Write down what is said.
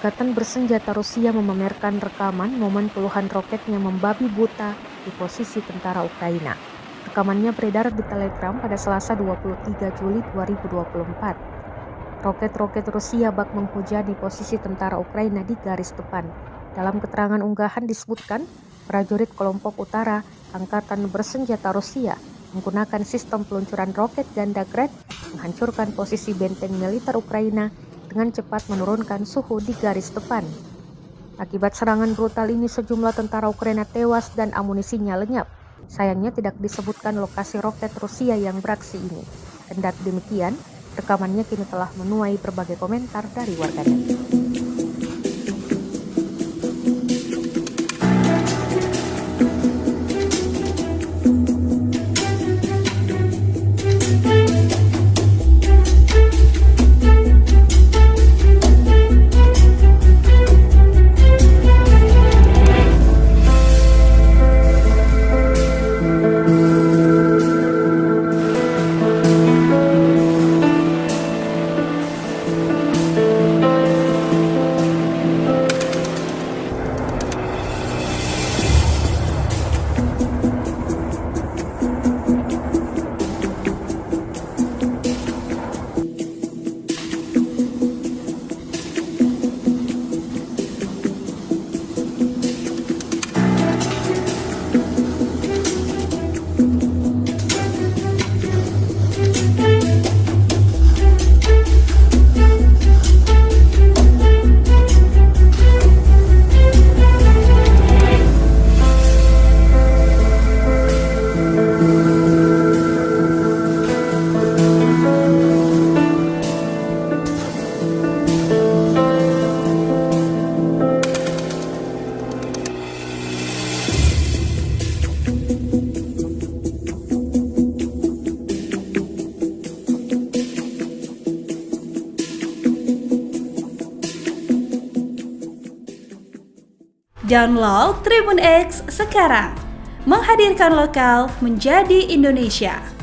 Angkatan bersenjata Rusia memamerkan rekaman momen puluhan roket yang membabi buta di posisi tentara Ukraina. Rekamannya beredar di Telegram pada Selasa 23 Juli 2024. Roket-roket Rusia bak menghujani posisi tentara Ukraina di garis depan. Dalam keterangan unggahan disebutkan, prajurit kelompok utara Angkatan bersenjata Rusia menggunakan sistem peluncuran roket ganda Grad menghancurkan posisi benteng militer Ukraina dengan cepat menurunkan suhu di garis depan. Akibat serangan brutal ini sejumlah tentara Ukraina tewas dan amunisinya lenyap. Sayangnya tidak disebutkan lokasi roket Rusia yang beraksi ini. Kendati demikian, rekamannya kini telah menuai berbagai komentar dari warganet. Download Tribun X sekarang, menghadirkan lokal menjadi Indonesia.